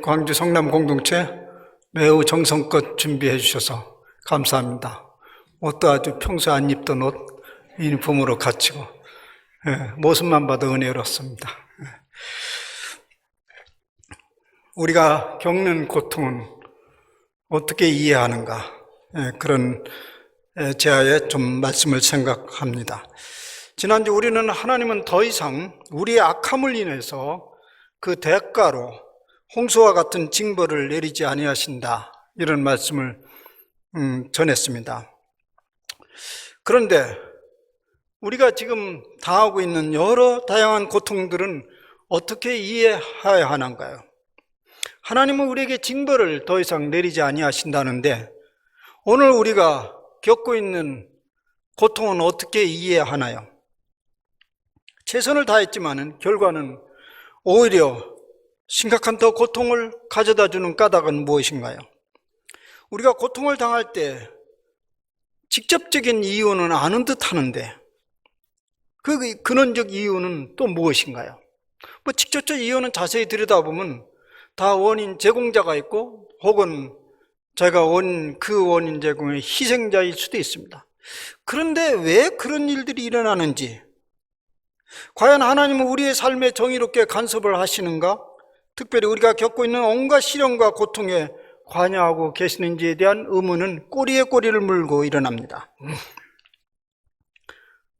광주 성남 공동체 매우 정성껏 준비해 주셔서 감사합니다. 옷도 아주 평소에 안 입던 옷 유니폼으로 갖추고 모습만 봐도 은혜롭습니다. 우리가 겪는 고통은 어떻게 이해하는가, 그런 제하에 좀 말씀을 생각합니다. 지난주 우리는 하나님은 더 이상 우리의 악함을 인해서 그 대가로 홍수와 같은 징벌을 내리지 아니하신다, 이런 말씀을 전했습니다. 그런데 우리가 지금 당하고 있는 여러 다양한 고통들은 어떻게 이해해야 하는가요? 하나님은 우리에게 징벌을 더 이상 내리지 아니하신다는데 오늘 우리가 겪고 있는 고통은 어떻게 이해하나요? 최선을 다했지만 결과는 오히려 심각한 더 고통을 가져다 주는 까닭은 무엇인가요? 우리가 고통을 당할 때 직접적인 이유는 아는 듯 하는데 그 근원적 이유는 또 무엇인가요? 직접적 이유는 자세히 들여다보면 다 원인 제공자가 있고 혹은 제가 그 원인 제공의 희생자일 수도 있습니다. 그런데 왜 그런 일들이 일어나는지, 과연 하나님은 우리의 삶에 정의롭게 간섭을 하시는가? 특별히 우리가 겪고 있는 온갖 시련과 고통에 관여하고 계시는지에 대한 의문은 꼬리에 꼬리를 물고 일어납니다.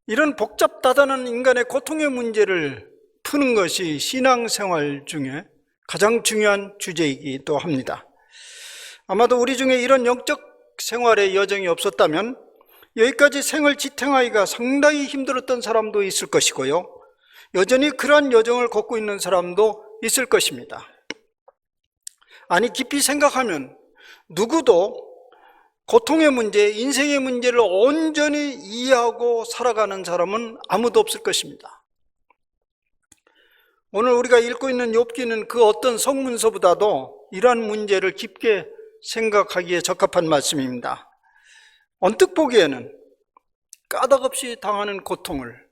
이런 복잡다단한 인간의 고통의 문제를 푸는 것이 신앙생활 중에 가장 중요한 주제이기도 합니다. 아마도 우리 중에 이런 영적 생활의 여정이 없었다면 여기까지 생을 지탱하기가 상당히 힘들었던 사람도 있을 것이고요, 여전히 그러한 여정을 걷고 있는 사람도 있을 것입니다. 아니, 깊이 생각하면 누구도 고통의 문제, 인생의 문제를 온전히 이해하고 살아가는 사람은 아무도 없을 것입니다. 오늘 우리가 읽고 있는 욥기는 그 어떤 성문서보다도 이러한 문제를 깊게 생각하기에 적합한 말씀입니다. 언뜻 보기에는 까닭없이 당하는 고통을,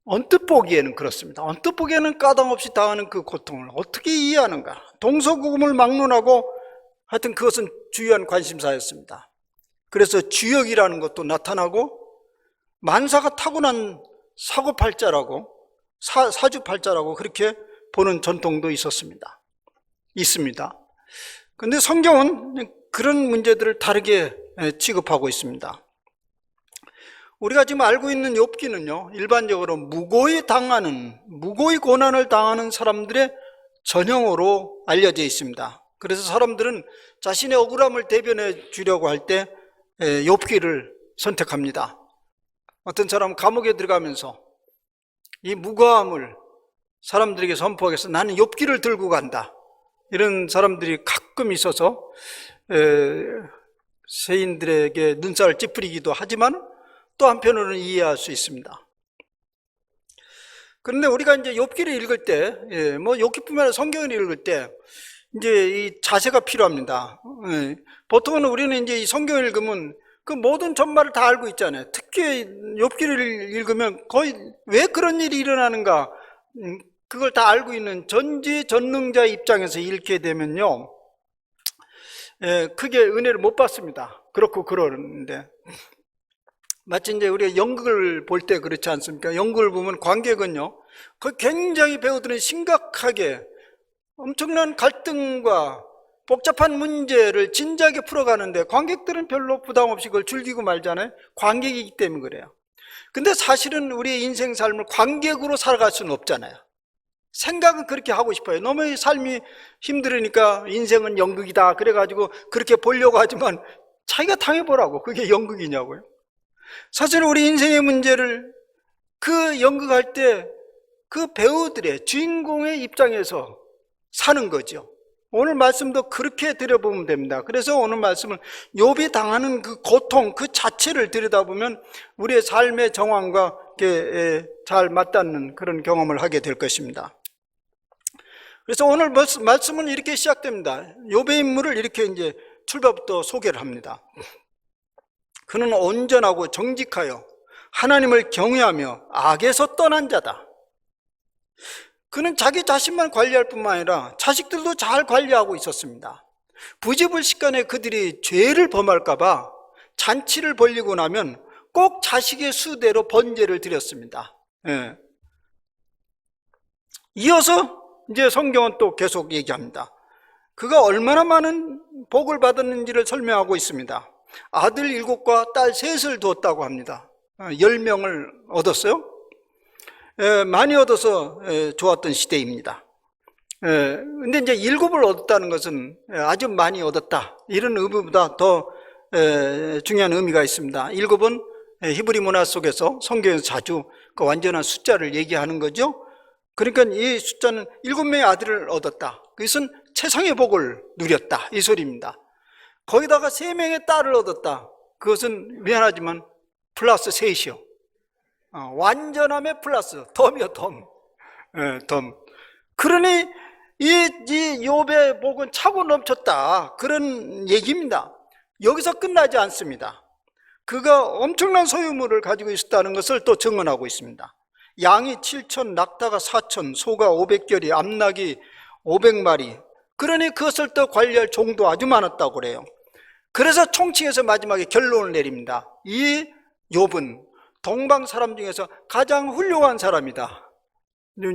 언뜻 보기에는 그렇습니다. 언뜻 보기에는 까닭없이 당하는 그 고통을 어떻게 이해하는가? 동서고금을 막론하고 하여튼 그것은 주요한 관심사였습니다. 그래서 주역이라는 것도 나타나고 만사가 타고난 사고팔자라고, 사주팔자라고 그렇게 보는 전통도 있습니다. 그런데 성경은 그런 문제들을 다르게 취급하고 있습니다. 우리가 지금 알고 있는 욥기는요, 일반적으로 무고히 고난을 당하는 사람들의 전형으로 알려져 있습니다. 그래서 사람들은 자신의 억울함을 대변해 주려고 할 때 욥기를 선택합니다. 어떤 사람은 감옥에 들어가면서 이 무고함을 사람들에게 선포하기 위해서 나는 욥기를 들고 간다, 이런 사람들이 가끔 있어서 세인들에게 눈살을 찌푸리기도 하지만 또 한편으로는 이해할 수 있습니다. 그런데 우리가 이제 욥기를 읽을 때, 욥기뿐만 아니라 성경을 읽을 때 이제 이 자세가 필요합니다. 보통은 우리는 이제 이 성경을 읽으면 그 모든 전말을 다 알고 있잖아요. 특히 욥기를 읽으면 거의 왜 그런 일이 일어나는가, 그걸 다 알고 있는 전지전능자의 입장에서 읽게 되면요, 크게 은혜를 못 받습니다. 그렇고 그러는데 마치 이제 우리가 연극을 볼 때 그렇지 않습니까? 연극을 보면 관객은요, 그 굉장히 배우들은 심각하게 엄청난 갈등과 복잡한 문제를 진지하게 풀어가는데 관객들은 별로 부담 없이 그걸 즐기고 말잖아요. 관객이기 때문에 그래요. 근데 사실은 우리의 인생 삶을 관객으로 살아갈 수는 없잖아요. 생각은 그렇게 하고 싶어요. 너무 삶이 힘들으니까 인생은 연극이다 그래가지고 그렇게 보려고 하지만 자기가 당해보라고, 그게 연극이냐고요. 사실 우리 인생의 문제를 그 연극할 때 그 배우들의, 주인공의 입장에서 사는 거죠. 오늘 말씀도 그렇게 들여보면 됩니다. 그래서 오늘 말씀은 욥이 당하는 그 고통 그 자체를 들여다보면 우리의 삶의 정황과 잘 맞닿는 그런 경험을 하게 될 것입니다. 그래서 오늘 말씀은 이렇게 시작됩니다. 욥의 인물을 이렇게 이제 출발부터 소개를 합니다. 그는 온전하고 정직하여 하나님을 경외하며 악에서 떠난 자다. 그는 자기 자신만 관리할 뿐만 아니라 자식들도 잘 관리하고 있었습니다. 부지불식간에 그들이 죄를 범할까 봐 잔치를 벌리고 나면 꼭 자식의 수대로 번제를 드렸습니다. 예. 이어서 이제 성경은 또 계속 얘기합니다. 그가 얼마나 많은 복을 받았는지를 설명하고 있습니다. 아들 7과 딸 3을 두었다고 합니다. 10명을 얻었어요. 많이 얻어서 좋았던 시대입니다. 근데 이제 7을 얻었다는 것은 아주 많이 얻었다, 이런 의미보다 더 중요한 의미가 있습니다. 7은 히브리 문화 속에서 성경에서 자주 그 완전한 숫자를 얘기하는 거죠. 그러니까 이 숫자는 7명의 아들을 얻었다, 그것은 최상의 복을 누렸다, 이 소리입니다. 거기다가 3명의 딸을 얻었다, 그것은 미안하지만 플러스 3이요. 완전함의 플러스 덤이요, 덤. 덤. 그러니 이 욥의 복은 차고 넘쳤다, 그런 얘기입니다. 여기서 끝나지 않습니다. 그가 엄청난 소유물을 가지고 있었다는 것을 또 증언하고 있습니다. 양이 7천, 낙타가 4천, 소가 500결이, 암낙이 500마리. 그러니 그것을 또 관리할 종도 아주 많았다고 그래요. 그래서 총칭해서 마지막에 결론을 내립니다. 이 욥은 동방 사람 중에서 가장 훌륭한 사람이다.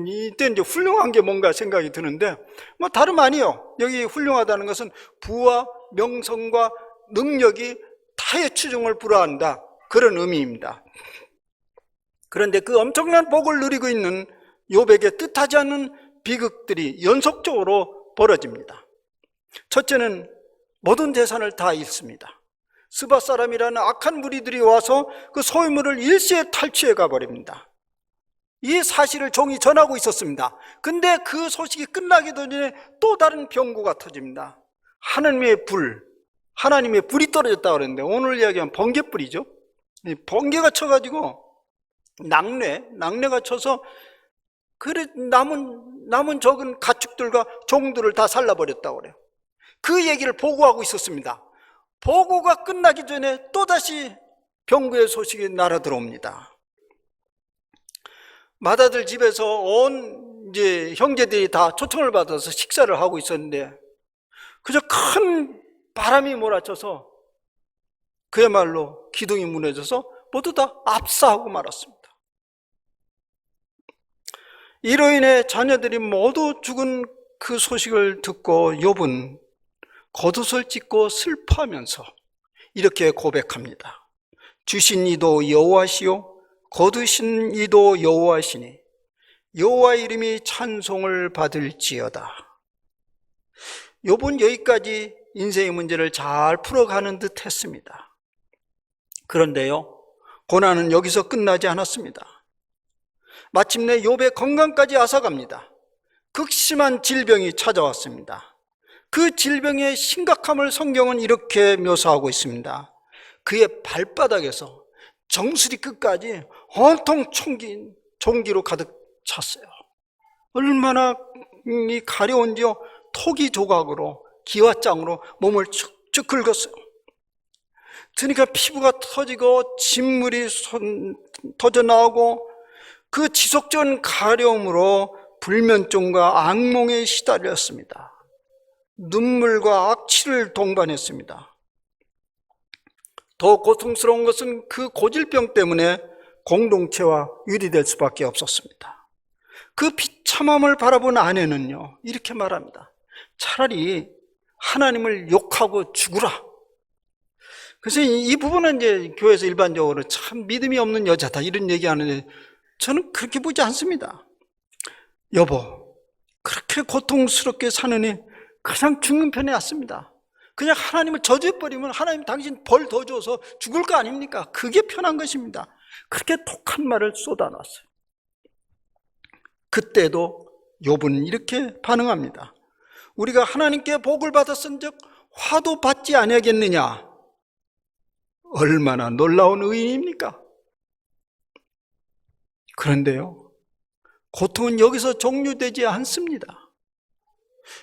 이때 이제 훌륭한 게 뭔가 생각이 드는데, 뭐 다름 아니요. 여기 훌륭하다는 것은 부와 명성과 능력이 타의 추종을 불허한다, 그런 의미입니다. 그런데 그 엄청난 복을 누리고 있는 욥에게 뜻하지 않는 비극들이 연속적으로 벌어집니다. 첫째는 모든 재산을 다 잃습니다. 스바 사람이라는 악한 무리들이 와서 그 소유물을 일시에 탈취해 가버립니다. 이 사실을 종이 전하고 있었습니다. 근데 그 소식이 끝나기 전에 또 다른 병고가 터집니다. 하나님의 불이 떨어졌다고 그랬는데, 오늘 이야기하면 번개불이죠. 번개가 쳐가지고 낙뢰가 쳐서 그래 남은 적은 가축들과 종들을 다 살라버렸다고 그래요. 그 얘기를 보고하고 있었습니다. 보고가 끝나기 전에 또다시 병고의 소식이 날아들어옵니다. 맏아들 집에서 온 이제 형제들이 다 초청을 받아서 식사를 하고 있었는데, 그저 큰 바람이 몰아쳐서 그야말로 기둥이 무너져서 모두 다 압사하고 말았습니다. 이로 인해 자녀들이 모두 죽은 그 소식을 듣고 욥은 겉옷을 찢고 슬퍼하면서 이렇게 고백합니다. 주신 이도 여호와시요 거두신 이도 여호와시니 여호와 이름이 찬송을 받을지어다. 욥은 여기까지 인생의 문제를 잘 풀어가는 듯 했습니다. 그런데요, 고난은 여기서 끝나지 않았습니다. 마침내 욥의 건강까지 앗아갑니다. 극심한 질병이 찾아왔습니다. 그 질병의 심각함을 성경은 이렇게 묘사하고 있습니다. 그의 발바닥에서 정수리 끝까지 온통 총기로 가득 찼어요. 얼마나 가려운지요. 토기 조각으로, 기와장으로 몸을 축축 긁었어요. 그러니까 피부가 터지고 진물이 터져 나오고, 그 지속적인 가려움으로 불면증과 악몽에 시달렸습니다. 눈물과 악취를 동반했습니다. 더 고통스러운 것은 그 고질병 때문에 공동체와 유리될 수밖에 없었습니다. 그 비참함을 바라본 아내는요, 이렇게 말합니다. 차라리 하나님을 욕하고 죽으라. 그래서 이 부분은 이제 교회에서 일반적으로 참 믿음이 없는 여자다, 이런 얘기하는데, 저는 그렇게 보지 않습니다. 여보, 그렇게 고통스럽게 사느니 그냥 죽는 편이 낫습니다. 그냥 하나님을 저주해버리면 하나님 당신 벌 더 줘서 죽을 거 아닙니까? 그게 편한 것입니다. 그렇게 독한 말을 쏟아놨어요. 그때도 욥은 이렇게 반응합니다. 우리가 하나님께 복을 받았은즉 화도 받지 아니하겠느냐? 얼마나 놀라운 의인입니까? 그런데요, 고통은 여기서 종료되지 않습니다.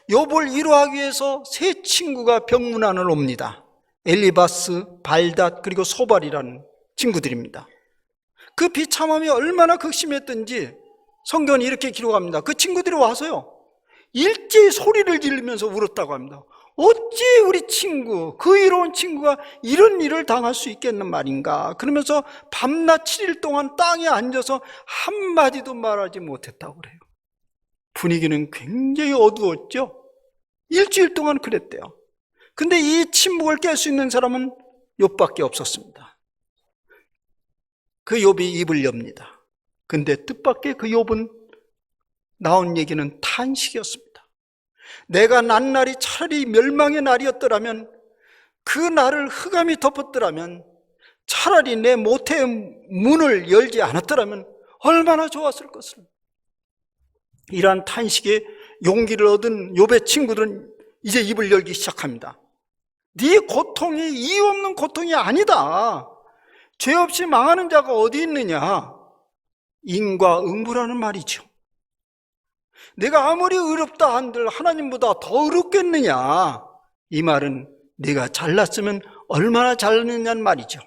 욥을 위로하기 위해서 세 친구가 병문안을 옵니다. 엘리바스, 발닷, 그리고 소발이라는 친구들입니다. 그 비참함이 얼마나 극심했던지 성경은 이렇게 기록합니다. 그 친구들이 와서요, 일제히 소리를 지르면서 울었다고 합니다. 어찌 우리 친구, 그 이로운 친구가 이런 일을 당할 수 있겠는 말인가. 그러면서 밤낮 7일 동안 땅에 앉아서 한마디도 말하지 못했다고 그래요. 분위기는 굉장히 어두웠죠. 일주일 동안 그랬대요. 근데 이 침묵을 깰 수 있는 사람은 욥밖에 없었습니다. 그 욥이 입을 엽니다. 근데 뜻밖의 그 욥은 나온 얘기는 탄식이었습니다. 내가 난 날이 차라리 멸망의 날이었더라면, 그 날을 흑암이 덮었더라면, 차라리 내 모태의 문을 열지 않았더라면 얼마나 좋았을 것을. 이러한 탄식에 용기를 얻은 욥의 친구들은 이제 입을 열기 시작합니다. 네 고통이 이유 없는 고통이 아니다. 죄 없이 망하는 자가 어디 있느냐. 인과응보라는 말이죠. 내가 아무리 의롭다 한들 하나님보다 더 의롭겠느냐. 이 말은 내가 잘났으면 얼마나 잘났느냐는 말이죠.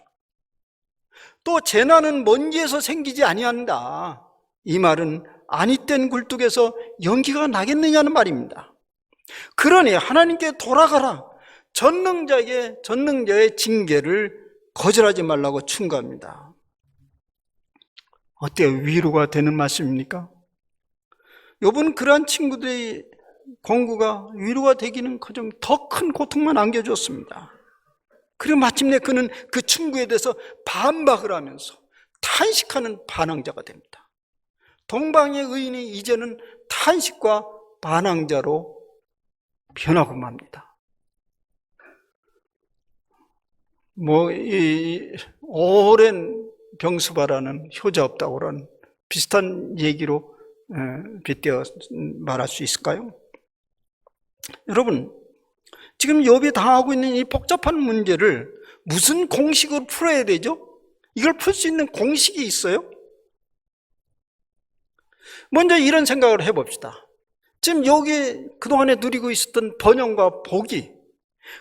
또 재난은 먼지에서 생기지 아니한다. 이 말은 아니땐 굴뚝에서 연기가 나겠느냐는 말입니다. 그러니 하나님께 돌아가라. 전능자의 징계를 거절하지 말라고 충고합니다. 어때요? 위로가 되는 말씀입니까? 욥은 그러한 친구들의 권고가 위로가 되기는 커녕 더 큰 고통만 안겨주었습니다. 그리고 마침내 그는 그 충고에 대해서 반박을 하면서 탄식하는 반항자가 됩니다. 동방의 의인이 이제는 탄식과 반항자로 변하고 맙니다. 이 오랜 병수바라는 효자 없다고 그런 비슷한 얘기로 빗대어 말할 수 있을까요? 여러분, 지금 욥이 당하고 있는 이 복잡한 문제를 무슨 공식으로 풀어야 되죠? 이걸 풀 수 있는 공식이 있어요? 먼저 이런 생각을 해봅시다. 지금 여기 그동안에 누리고 있었던 번영과 복이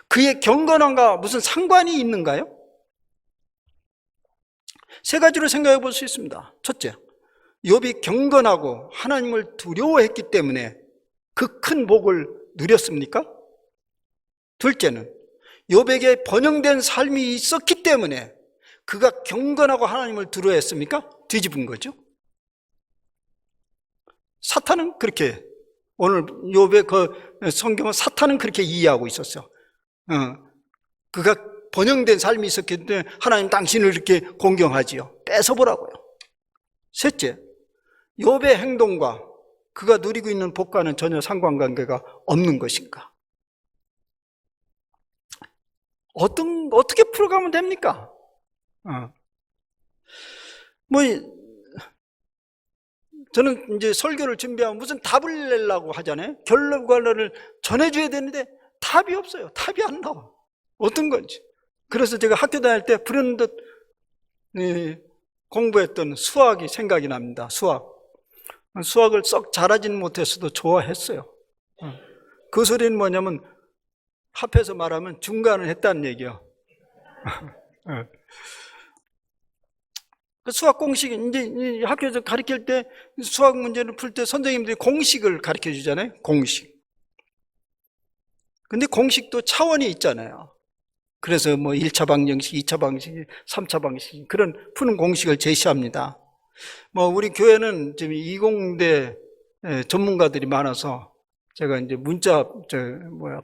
그의 경건함과 무슨 상관이 있는가요? 세 가지로 생각해 볼 수 있습니다. 첫째, 욥이 경건하고 하나님을 두려워했기 때문에 그 큰 복을 누렸습니까? 둘째는 욥에게 번영된 삶이 있었기 때문에 그가 경건하고 하나님을 두려워했습니까? 뒤집은 거죠. 사탄은 그렇게, 오늘 욥의 그 성경은 사탄은 그렇게 이해하고 있었어요. 그가 번영된 삶이 있었기 때문에 하나님 당신을 이렇게 공경하지요. 뺏어보라고요. 셋째, 욥의 행동과 그가 누리고 있는 복과는 전혀 상관관계가 없는 것인가? 어떻게 풀어가면 됩니까? 저는 이제 설교를 준비하면 무슨 답을 내려고 하잖아요. 결론을 전해줘야 되는데 답이 없어요. 답이 안 나와. 어떤 건지. 그래서 제가 학교 다닐 때 불현듯 공부했던 수학이 생각이 납니다. 수학을 썩 잘하지는 못했어도 좋아했어요. 그 소리는 뭐냐면 합해서 말하면 중간을 했다는 얘기예요. 그 수학 공식, 이제 학교에서 가르칠 때 수학 문제를 풀 때 선생님들이 공식을 가르쳐 주잖아요. 공식. 근데 공식도 차원이 있잖아요. 그래서 1차 방정식, 2차 방정식, 3차 방정식, 그런 푸는 공식을 제시합니다. 우리 교회는 지금 이공대 전문가들이 많아서 제가 이제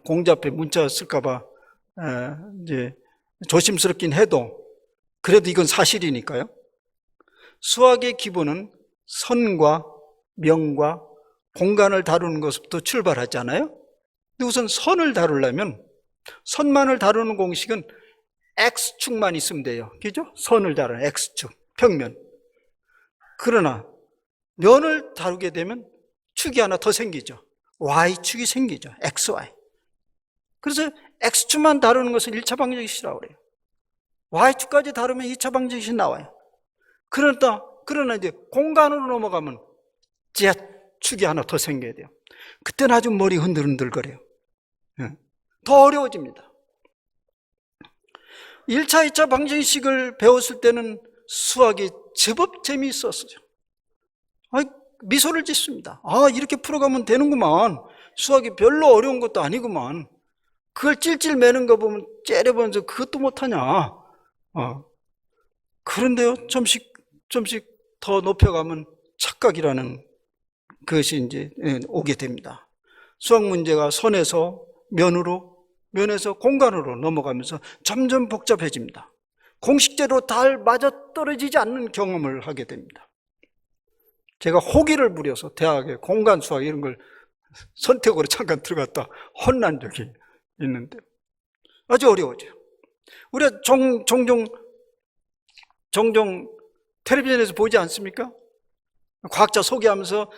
공잡에 문자 쓸까봐 이제 조심스럽긴 해도 그래도 이건 사실이니까요. 수학의 기본은 선과 명과 공간을 다루는 것부터 출발하잖아요. 근데 우선 선을 다루려면 선만을 다루는 공식은 X축만 있으면 돼요. 그죠? 선을 다루는 X축, 평면. 그러나 면을 다루게 되면 축이 하나 더 생기죠. Y축이 생기죠. XY. 그래서 X축만 다루는 것을 1차 방정식이라고 그래요. Y축까지 다루면 2차 방정식이 나와요. 그러나 이제 공간으로 넘어가면 Z축이 하나 더 생겨야 돼요. 그때는 아주 머리 흔들흔들거려요. 더 어려워집니다. 1차, 2차 방정식을 배웠을 때는 수학이 제법 재미있었어요. 미소를 짓습니다. 아, 이렇게 풀어가면 되는구만. 수학이 별로 어려운 것도 아니구만. 그걸 찔찔 매는 거 보면 째려보면서 그것도 못하냐. 그런데요, 좀씩 더 높여가면 착각이라는 그것이 이제 오게 됩니다. 수학 문제가 선에서 면으로, 면에서 공간으로 넘어가면서 점점 복잡해집니다. 공식대로 잘 맞아떨어지지 않는 경험을 하게 됩니다. 제가 호기를 부려서 대학에 공간 수학 이런 걸 선택으로 잠깐 들어갔다 혼난 적이 있는데 아주 어려워져. 우리가 종종 텔레비전에서 보지 않습니까? 과학자 소개하면서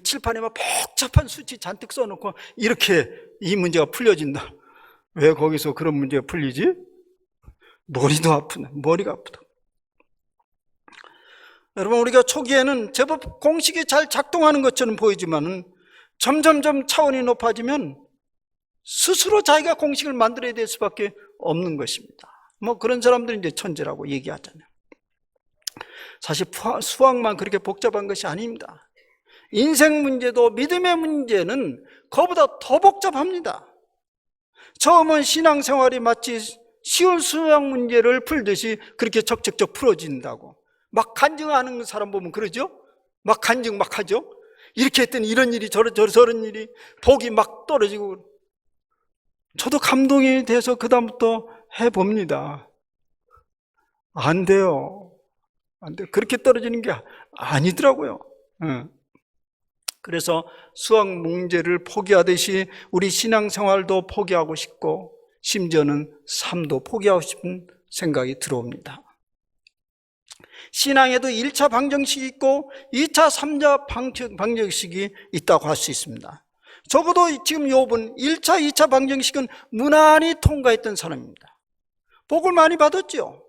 칠판에 막 복잡한 수치 잔뜩 써놓고 이렇게 이 문제가 풀려진다. 왜 거기서 그런 문제가 풀리지? 머리도 아프네. 머리가 아프다. 여러분, 우리가 초기에는 제법 공식이 잘 작동하는 것처럼 보이지만은 점점점 차원이 높아지면 스스로 자기가 공식을 만들어야 될 수밖에 없는 것입니다. 뭐 그런 사람들은 이제 천재라고 얘기하잖아요. 사실 수학만 그렇게 복잡한 것이 아닙니다. 인생 문제도 믿음의 문제는 그보다 더 복잡합니다. 처음은 신앙생활이 마치 쉬운 수학 문제를 풀듯이 그렇게 적적적 풀어진다고 막 간증하는 사람 보면 그러죠? 막 간증 막 하죠? 이렇게 했더니 이런 일이 저런 일이 복이 막 떨어지고 저도 감동이 돼서 그다음부터 해봅니다. 안 돼요. 안 돼요. 그렇게 떨어지는 게 아니더라고요. 그래서 수학 문제를 포기하듯이 우리 신앙생활도 포기하고 싶고 심지어는 삶도 포기하고 싶은 생각이 들어옵니다. 신앙에도 1차 방정식이 있고 2차, 3차 방정식이 있다고 할 수 있습니다. 적어도 지금 욥은 1차, 2차 방정식은 무난히 통과했던 사람입니다. 복을 많이 받았죠.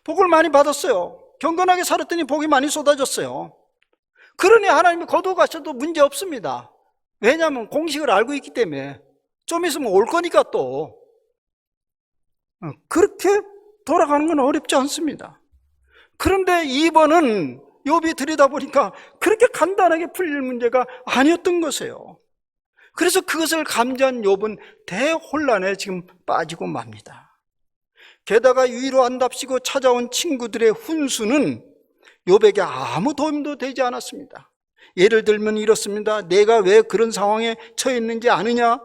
복을 많이 받았어요. 경건하게 살았더니 복이 많이 쏟아졌어요. 그러니 하나님이 거두어가셔도 문제 없습니다. 왜냐하면 공식을 알고 있기 때문에 좀 있으면 올 거니까 또 그렇게 돌아가는 건 어렵지 않습니다. 그런데 2번은 욥이 들여다보니까 그렇게 간단하게 풀릴 문제가 아니었던 것이에요. 그래서 그것을 감지한 욥은 대혼란에 지금 빠지고 맙니다. 게다가 위로한답시고 찾아온 친구들의 훈수는 욥에게 아무 도움도 되지 않았습니다. 예를 들면 이렇습니다. 내가 왜 그런 상황에 처해 있는지 아느냐?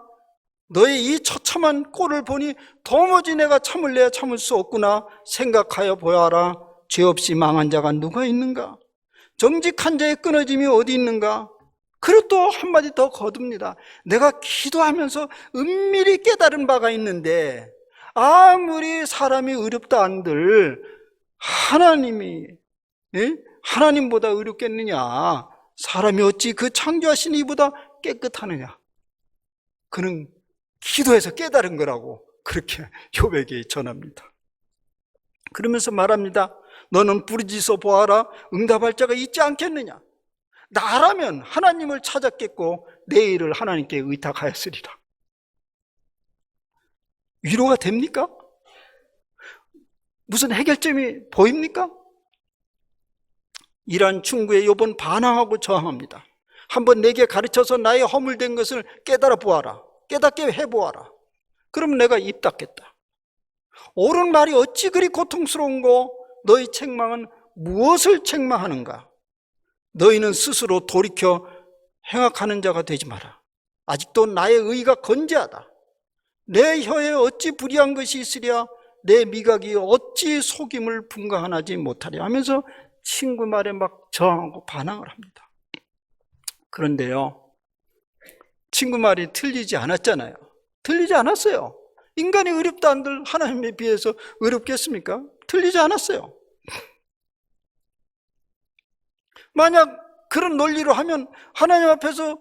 너의 이 처참한 꼴을 보니 도무지 내가 참을래야 참을 수 없구나. 생각하여 보아라. 죄 없이 망한 자가 누가 있는가? 정직한 자의 끊어짐이 어디 있는가? 그리고 또 한마디 더 거둡니다. 내가 기도하면서 은밀히 깨달은 바가 있는데 아무리 사람이 의롭다 한들 하나님보다 의롭겠느냐? 사람이 어찌 그 창조하신 이보다 깨끗하느냐? 그는 기도해서 깨달은 거라고 그렇게 욥에게 전합니다. 그러면서 말합니다. 너는 부르짖어 보아라. 응답할 자가 있지 않겠느냐? 나라면 하나님을 찾았겠고 내 일을 하나님께 의탁하였으리라. 위로가 됩니까? 무슨 해결점이 보입니까? 이러한 충고에 욥은 반항하고 저항합니다. 한번 내게 가르쳐서 나의 허물된 것을 깨달아 보아라. 깨닫게 해보아라. 그럼 내가 입 닫겠다. 옳은 말이 어찌 그리 고통스러운고? 너희 책망은 무엇을 책망하는가? 너희는 스스로 돌이켜 행악하는 자가 되지 마라. 아직도 나의 의가 건재하다. 내 혀에 어찌 불의한 것이 있으랴? 내 미각이 어찌 속임을 분간하지 못하랴? 하면서 친구 말에 막 저항하고 반항을 합니다. 그런데요, 친구 말이 틀리지 않았잖아요. 틀리지 않았어요. 인간이 의롭다 한들 하나님에 비해서 의롭겠습니까? 틀리지 않았어요. 만약 그런 논리로 하면 하나님 앞에서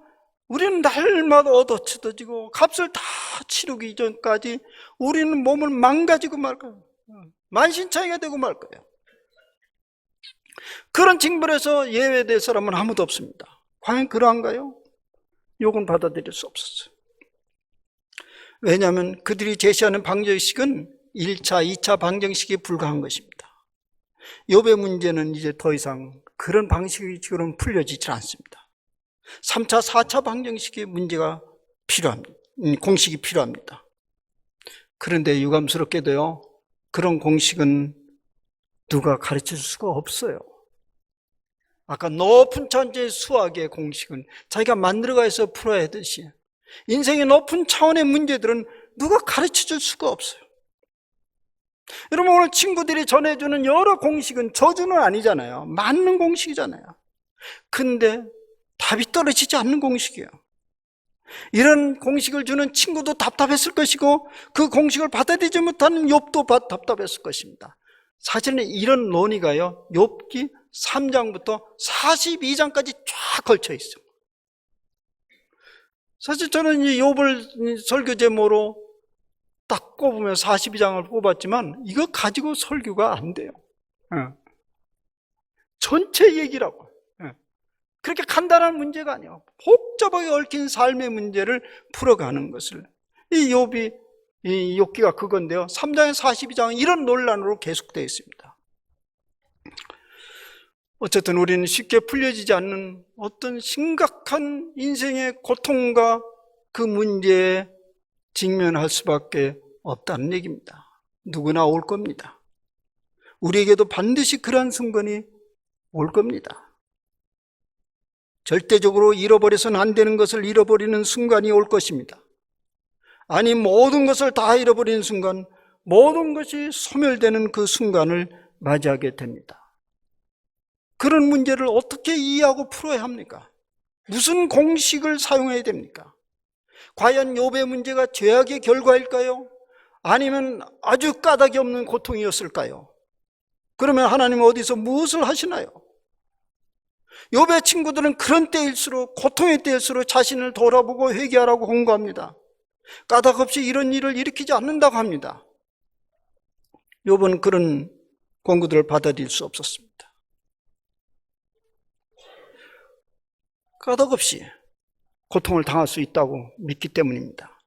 우리는 날마다 얻어쳐지고 값을 다 치르기 이전까지 우리는 몸을 망가지고 말 거예요. 만신창이가 되고 말 거예요. 그런 징벌에서 예외될 사람은 아무도 없습니다. 과연 그러한가요? 욕은 받아들일 수 없었어요. 왜냐하면 그들이 제시하는 방정식은 1차, 2차 방정식에 불과한 것입니다. 욥의 문제는 이제 더 이상 그런 방식으로는 풀려지질 않습니다. 3차, 4차 방정식의 문제가 필요합니다. 공식이 필요합니다. 그런데 유감스럽게도요, 그런 공식은 누가 가르칠 수가 없어요. 아까 높은 천재의 수학의 공식은 자기가 만들어가서 풀어야 하듯이 인생의 높은 차원의 문제들은 누가 가르쳐 줄 수가 없어요. 여러분, 오늘 친구들이 전해주는 여러 공식은 저주는 아니잖아요. 맞는 공식이잖아요. 근데 답이 떨어지지 않는 공식이에요. 이런 공식을 주는 친구도 답답했을 것이고 그 공식을 받아들이지 못하는 욥도 답답했을 것입니다. 사실은 이런 논의가요, 욥기 3장부터 42장까지 쫙 걸쳐 있어요. 사실 저는 이 욥을 설교 제목으로 딱 꼽으면 42장을 뽑았지만 이거 가지고 설교가 안 돼요. 전체 얘기라고. 그렇게 간단한 문제가 아니에요. 복잡하게 얽힌 삶의 문제를 풀어가는 것을, 이 욥이, 이 욥기가 그건데요, 3장에 42장은 이런 논란으로 계속되어 있습니다. 어쨌든 우리는 쉽게 풀려지지 않는 어떤 심각한 인생의 고통과 그 문제에 직면할 수밖에 없다는 얘기입니다. 누구나 올 겁니다. 우리에게도 반드시 그러한 순간이 올 겁니다. 절대적으로 잃어버려서는 안 되는 것을 잃어버리는 순간이 올 것입니다. 아니, 모든 것을 다 잃어버리는 순간, 모든 것이 소멸되는 그 순간을 맞이하게 됩니다. 그런 문제를 어떻게 이해하고 풀어야 합니까? 무슨 공식을 사용해야 됩니까? 과연 욥의 문제가 죄악의 결과일까요? 아니면 아주 까닭이 없는 고통이었을까요? 그러면 하나님은 어디서 무엇을 하시나요? 욥의 친구들은 그런 때일수록, 고통의 때일수록 자신을 돌아보고 회개하라고 권고합니다. 까닭 없이 이런 일을 일으키지 않는다고 합니다. 욥은 그런 권고들을 받아들일 수 없었습니다. 까닭 없이 고통을 당할 수 있다고 믿기 때문입니다.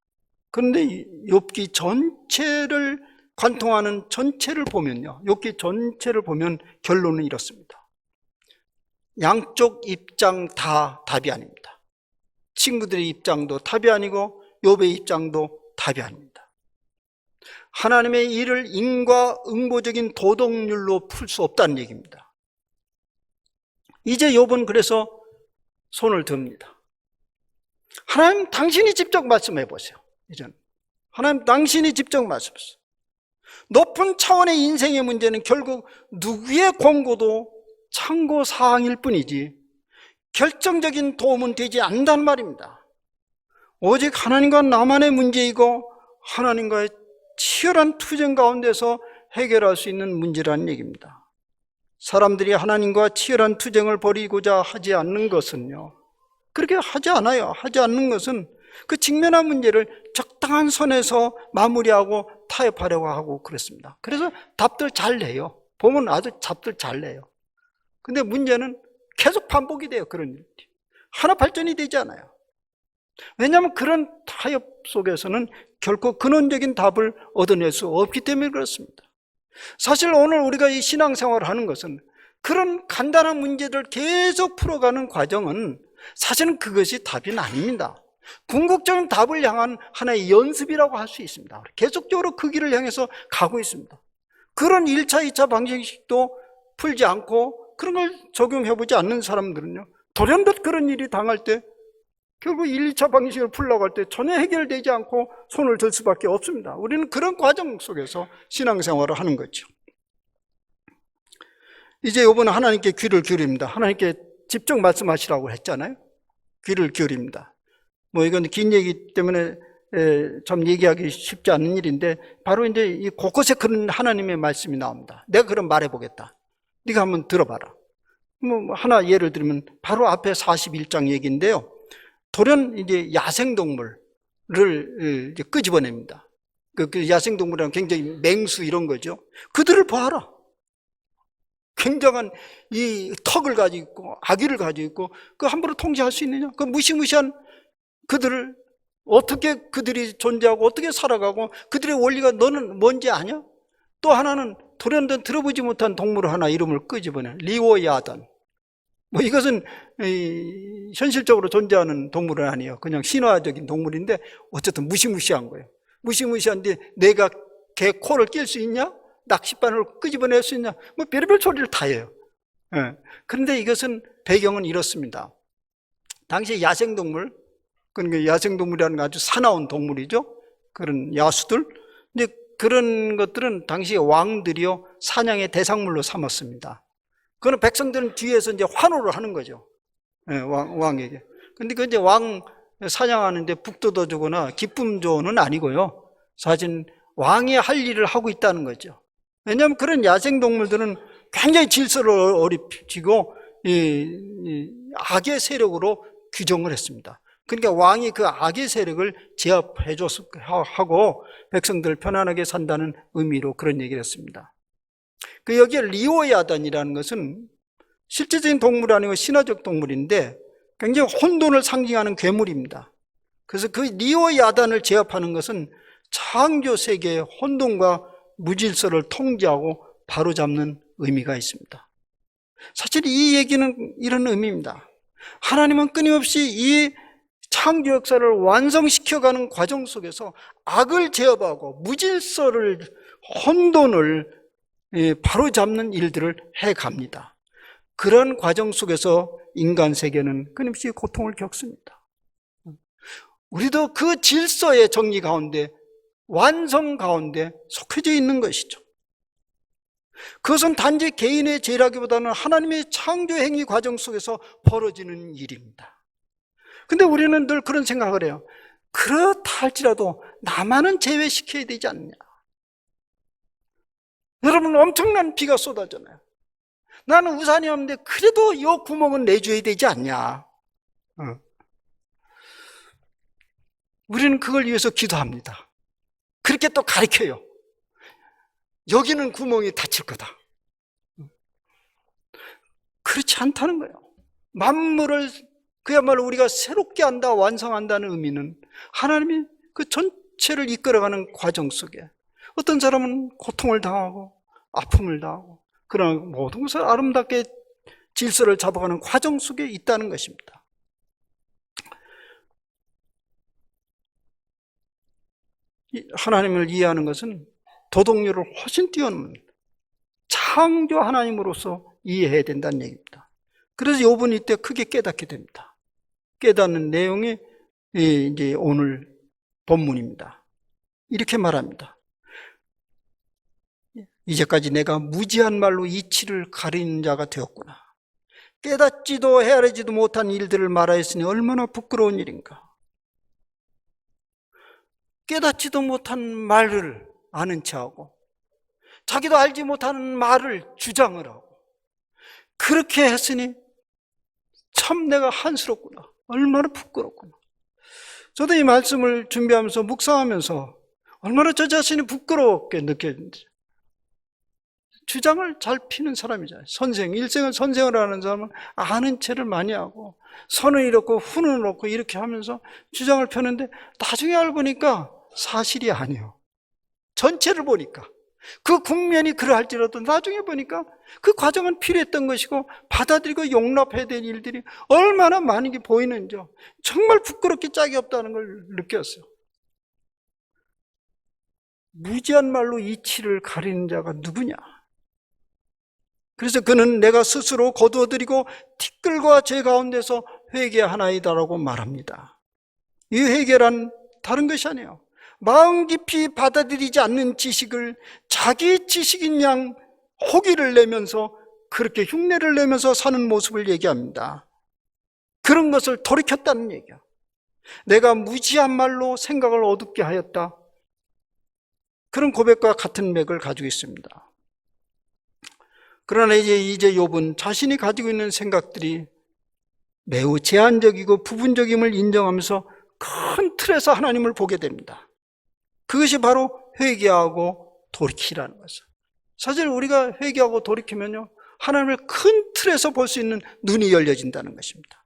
그런데 욥기 전체를 관통하는 전체를 보면요, 욥기 전체를 보면 결론은 이렇습니다. 양쪽 입장 다 답이 아닙니다. 친구들의 입장도 답이 아니고 욥의 입장도 답이 아닙니다. 하나님의 일을 인과응보적인 도덕률로 풀 수 없다는 얘기입니다. 이제 욥은 그래서 손을 듭니다. 하나님, 당신이 직접 말씀해 보세요. 이제는 하나님, 당신이 직접 말씀하세요. 높은 차원의 인생의 문제는 결국 누구의 권고도 참고 사항일 뿐이지 결정적인 도움은 되지 않는다는 말입니다. 오직 하나님과 나만의 문제이고 하나님과의 치열한 투쟁 가운데서 해결할 수 있는 문제라는 얘기입니다. 사람들이 하나님과 치열한 투쟁을 벌이고자 하지 않는 것은요, 그렇게 하지 않아요. 하지 않는 것은 그 직면한 문제를 적당한 선에서 마무리하고 타협하려고 하고 그렇습니다. 그래서 답들 잘 내요. 보면 아주 답들 잘 내요. 근데 문제는 계속 반복이 돼요. 그런 일들이 하나 발전이 되지 않아요. 왜냐하면 그런 타협 속에서는 결코 근원적인 답을 얻어낼 수 없기 때문에 그렇습니다. 사실 오늘 우리가 이 신앙생활을 하는 것은 그런 간단한 문제를 계속 풀어가는 과정은 사실은 그것이 답은 아닙니다. 궁극적인 답을 향한 하나의 연습이라고 할 수 있습니다. 계속적으로 그 길을 향해서 가고 있습니다. 그런 1차, 2차 방정식도 풀지 않고 그런 걸 적용해보지 않는 사람들은요, 돌연듯 그런 일이 당할 때 결국 1, 2차 방식을 풀려고 할 때 전혀 해결되지 않고 손을 들 수밖에 없습니다. 우리는 그런 과정 속에서 신앙생활을 하는 거죠. 이제 이번에 하나님께 귀를 기울입니다. 하나님께 직접 말씀하시라고 했잖아요. 귀를 기울입니다. 이건 긴 얘기 때문에 참 얘기하기 쉽지 않은 일인데, 바로 이제 이 곳곳에 그런 하나님의 말씀이 나옵니다. 내가 그럼 말해보겠다. 네가 한번 들어봐라. 하나 예를 들면 바로 앞에 41장 얘기인데요. 돌연 이제 야생동물을 이제 끄집어냅니다. 그 야생동물이란 굉장히 맹수 이런 거죠. 그들을 봐라. 굉장한 이 턱을 가지고 있고 아기를 가지고 있고 그 함부로 통제할 수 있느냐? 그 무시무시한 그들을 어떻게 그들이 존재하고 어떻게 살아가고 그들의 원리가 너는 뭔지 아냐? 또 하나는 돌연든 들어보지 못한 동물 하나 이름을 끄집어내. 리오야단. 뭐 이것은 현실적으로 존재하는 동물은 아니에요. 그냥 신화적인 동물인데 어쨌든 무시무시한 거예요. 무시무시한데 내가 개 코를 낄 수 있냐? 낚싯바늘을 끄집어낼 수 있냐? 뭐 별의별 소리를 다 해요. 예. 그런데 이것은 배경은 이렇습니다. 당시 야생동물, 그러니까 야생동물이라는 건 아주 사나운 동물이죠. 그런 야수들. 근데 그런 것들은 당시 왕들이요 사냥의 대상물로 삼았습니다. 그런 백성들은 뒤에서 이제 환호를 하는 거죠. 예, 왕에게. 근데 그 이제 왕 사냥하는데 북 돋아주거나 기쁨 조언은 아니고요. 사실 왕이 할 일을 하고 있다는 거죠. 왜냐하면 그런 야생 동물들은 굉장히 질서를 어리피고 이 악의 세력으로 규정을 했습니다. 그러니까 왕이 그 악의 세력을 제압해 하고 백성들 편안하게 산다는 의미로 그런 얘기를 했습니다. 그 여기에 리오야단이라는 것은 실제적인 동물이 아니고 신화적 동물인데 굉장히 혼돈을 상징하는 괴물입니다. 그래서 그 리오야단을 제압하는 것은 창조 세계의 혼돈과 무질서를 통제하고 바로잡는 의미가 있습니다. 사실 이 얘기는 이런 의미입니다. 하나님은 끊임없이 이 창조 역사를 완성시켜가는 과정 속에서 악을 제압하고 무질서를, 혼돈을 바로잡는 일들을 해갑니다. 그런 과정 속에서 인간 세계는 끊임없이 고통을 겪습니다. 우리도 그 질서의 정리 가운데, 완성 가운데 속해져 있는 것이죠. 그것은 단지 개인의 죄라기보다는 하나님의 창조 행위 과정 속에서 벌어지는 일입니다. 근데 우리는 늘 그런 생각을 해요. 그렇다 할지라도 나만은 제외시켜야 되지 않냐. 여러분, 엄청난 비가 쏟아져요. 나는 우산이 없는데 그래도 이 구멍은 내줘야 되지 않냐. 우리는 그걸 위해서 기도합니다. 그렇게 또 가르쳐요. 여기는 구멍이 닫힐 거다. 그렇지 않다는 거예요. 만물을 그야말로 우리가 새롭게 한다, 완성한다는 의미는 하나님이 그 전체를 이끌어가는 과정 속에 어떤 사람은 고통을 당하고 아픔을 당하고 그런 모든 것을 아름답게 질서를 잡아가는 과정 속에 있다는 것입니다. 하나님을 이해하는 것은 도덕률을 훨씬 뛰어넘는 창조 하나님으로서 이해해야 된다는 얘기입니다. 그래서 욥은 이때 크게 깨닫게 됩니다. 깨닫는 내용이 이제 오늘 본문입니다. 이렇게 말합니다. 이제까지 내가 무지한 말로 이치를 가리는 자가 되었구나. 깨닫지도 헤아리지도 못한 일들을 말하였으니 얼마나 부끄러운 일인가. 깨닫지도 못한 말을 아는 체하고 자기도 알지 못하는 말을 주장을 하고 그렇게 했으니 참 내가 한스럽구나. 얼마나 부끄럽구나. 저도 이 말씀을 준비하면서 묵상하면서 얼마나 저 자신이 부끄럽게 느껴지는지. 주장을 잘 피는 사람이잖아요. 일생을 선생을 하는 사람은 아는 체를 많이 하고 선은 이렇고 후는 이렇고 이렇게 하면서 주장을 펴는데 나중에 알고 보니까 사실이 아니에요. 전체를 보니까 그 국면이 그러할지라도 나중에 보니까 그 과정은 필요했던 것이고 받아들이고 용납해야 될 일들이 얼마나 많은 게 보이는지 정말 부끄럽게 짝이 없다는 걸 느꼈어요. 무지한 말로 이치를 가리는 자가 누구냐. 그래서 그는 내가 스스로 거두어들이고 티끌과 죄 가운데서 회개하나이다라고 말합니다. 이 회개란 다른 것이 아니에요. 마음 깊이 받아들이지 않는 지식을 자기 지식인 양 호기를 내면서 그렇게 흉내를 내면서 사는 모습을 얘기합니다. 그런 것을 돌이켰다는 얘기야. 내가 무지한 말로 생각을 어둡게 하였다. 그런 고백과 같은 맥을 가지고 있습니다. 그러나 이제 욥은 자신이 가지고 있는 생각들이 매우 제한적이고 부분적임을 인정하면서 큰 틀에서 하나님을 보게 됩니다. 그것이 바로 회개하고 돌이키라는 것이죠. 사실 우리가 회개하고 돌이키면요, 하나님을 큰 틀에서 볼 수 있는 눈이 열려진다는 것입니다.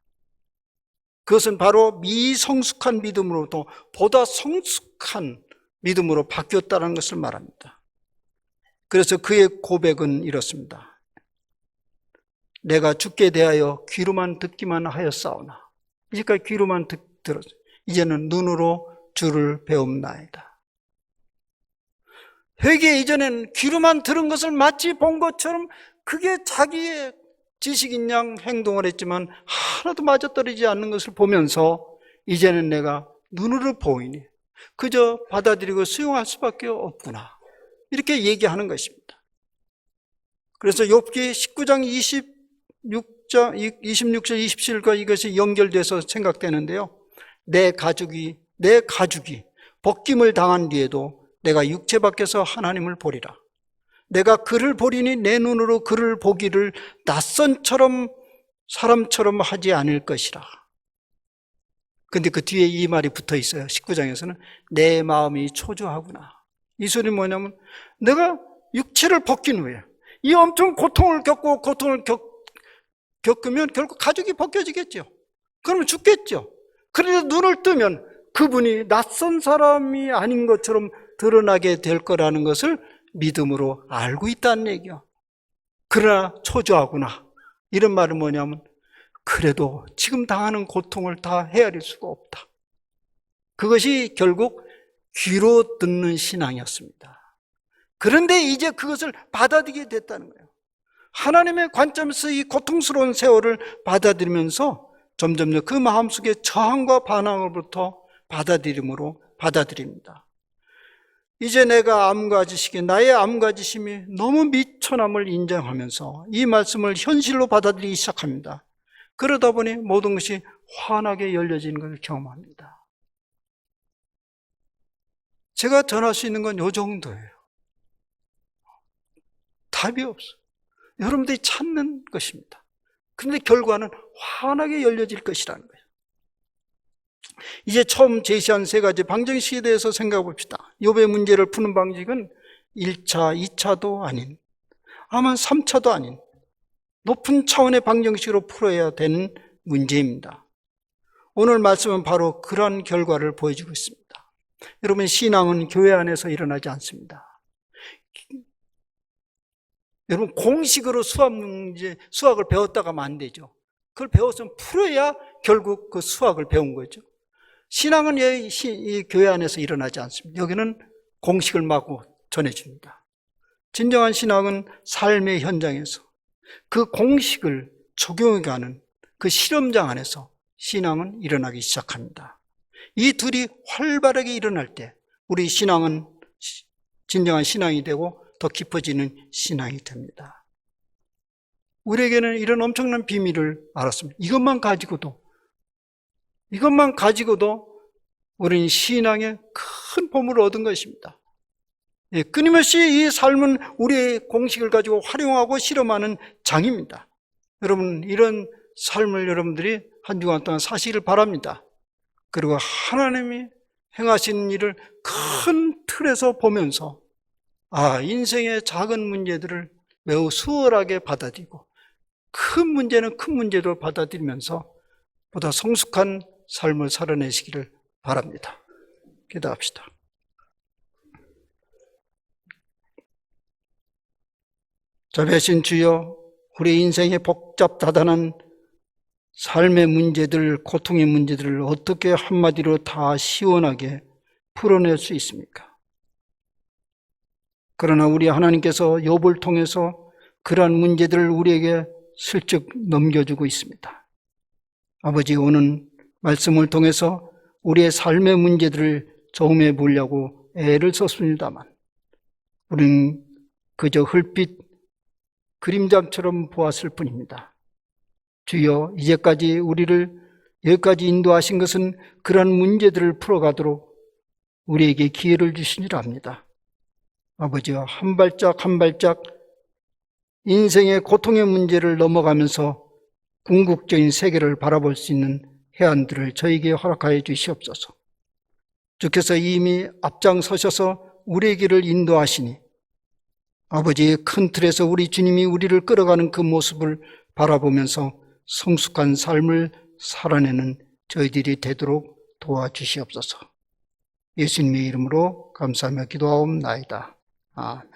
그것은 바로 미성숙한 믿음으로부터 보다 성숙한 믿음으로 바뀌었다는 것을 말합니다. 그래서 그의 고백은 이렇습니다. 내가 주께 대하여 귀로만 듣기만 하였사오나 이제까지 귀로만 들었어. 이제는 눈으로 주를 배움나이다. 회개 이전에는 귀로만 들은 것을 마치 본 것처럼 그게 자기의 지식인 양 행동을 했지만 하나도 맞아떨어지지 않는 것을 보면서 이제는 내가 눈으로 보이니 그저 받아들이고 수용할 수밖에 없구나, 이렇게 얘기하는 것입니다. 그래서 욥기 19장 26절 27절과 이것이 연결돼서 생각되는데요, 내 가죽이 벗김을 당한 뒤에도 내가 육체 밖에서 하나님을 보리라. 내가 그를 보리니 내 눈으로 그를 보기를 낯선처럼 사람처럼 하지 않을 것이라. 근데 그 뒤에 이 말이 붙어 있어요. 19장에서는 내 마음이 초조하구나. 이 소리는 뭐냐면 내가 육체를 벗긴 후에 이 엄청 고통을 겪으면 결국 가죽이 벗겨지겠죠. 그러면 죽겠죠. 그래서 눈을 뜨면 그분이 낯선 사람이 아닌 것처럼 드러나게 될 거라는 것을 믿음으로 알고 있다는 얘기야. 그러나 초조하구나. 이런 말은 뭐냐면 그래도 지금 당하는 고통을 다 헤아릴 수가 없다. 그것이 결국 귀로 듣는 신앙이었습니다. 그런데 이제 그것을 받아들이게 됐다는 거예요. 하나님의 관점에서 이 고통스러운 세월을 받아들이면서 점점 그 마음속에 저항과 반항으로부터 받아들임으로 받아들입니다. 이제 내가 암가지시기 나의 암가지심이 너무 미천함을 인정하면서 이 말씀을 현실로 받아들이기 시작합니다. 그러다 보니 모든 것이 환하게 열려지는 것을 경험합니다. 제가 전할 수 있는 건 이 정도예요. 답이 없어요. 여러분들이 찾는 것입니다. 그런데 결과는 환하게 열려질 것이라는 거예요. 이제 처음 제시한 세 가지 방정식에 대해서 생각해 봅시다. 욥의 문제를 푸는 방식은 1차, 2차도 아닌, 아마 3차도 아닌 높은 차원의 방정식으로 풀어야 되는 문제입니다. 오늘 말씀은 바로 그런 결과를 보여주고 있습니다. 여러분, 신앙은 교회 안에서 일어나지 않습니다. 여러분, 공식으로 수학을 배웠다가 하면 안 되죠. 그걸 배웠으면 풀어야 결국 그 수학을 배운 거죠. 신앙은 이 교회 안에서 일어나지 않습니다. 여기는 공식을 마구 전해줍니다. 진정한 신앙은 삶의 현장에서 그 공식을 적용해가는 그 실험장 안에서 신앙은 일어나기 시작합니다. 이 둘이 활발하게 일어날 때 우리 신앙은 진정한 신앙이 되고 더 깊어지는 신앙이 됩니다. 우리에게는 이런 엄청난 비밀을 알았습니다. 이것만 가지고도 우리는 신앙의 큰 보물을 얻은 것입니다. 끊임없이 이 삶은 우리의 공식을 가지고 활용하고 실험하는 장입니다. 여러분, 이런 삶을 여러분들이 한 주간 동안 사시길 바랍니다. 그리고 하나님이 행하시는 일을 큰 틀에서 보면서 인생의 작은 문제들을 매우 수월하게 받아들이고 큰 문제는 큰 문제로 받아들이면서 보다 성숙한 삶을 살아내시기를 바랍니다. 기도합시다. 자비하신 주여, 우리 인생의 복잡다단한 삶의 문제들, 고통의 문제들을 어떻게 한마디로 다 시원하게 풀어낼 수 있습니까? 그러나 우리 하나님께서 욥을 통해서 그러한 문제들을 우리에게 슬쩍 넘겨주고 있습니다. 아버지, 오늘 말씀을 통해서 우리의 삶의 문제들을 정해 보려고 애를 썼습니다만 우리는 그저 흙빛 그림자처럼 보았을 뿐입니다. 주여, 이제까지 우리를 여기까지 인도하신 것은 그런 문제들을 풀어가도록 우리에게 기회를 주신 줄 압니다. 아버지와 한 발짝 한 발짝 인생의 고통의 문제를 넘어가면서 궁극적인 세계를 바라볼 수 있는 해안들을 저에게 허락하여 주시옵소서. 주께서 이미 앞장서셔서 우리의 길을 인도하시니 아버지의 큰 틀에서 우리 주님이 우리를 끌어가는 그 모습을 바라보면서 성숙한 삶을 살아내는 저희들이 되도록 도와주시옵소서. 예수님의 이름으로 감사하며 기도하옵나이다. 아멘.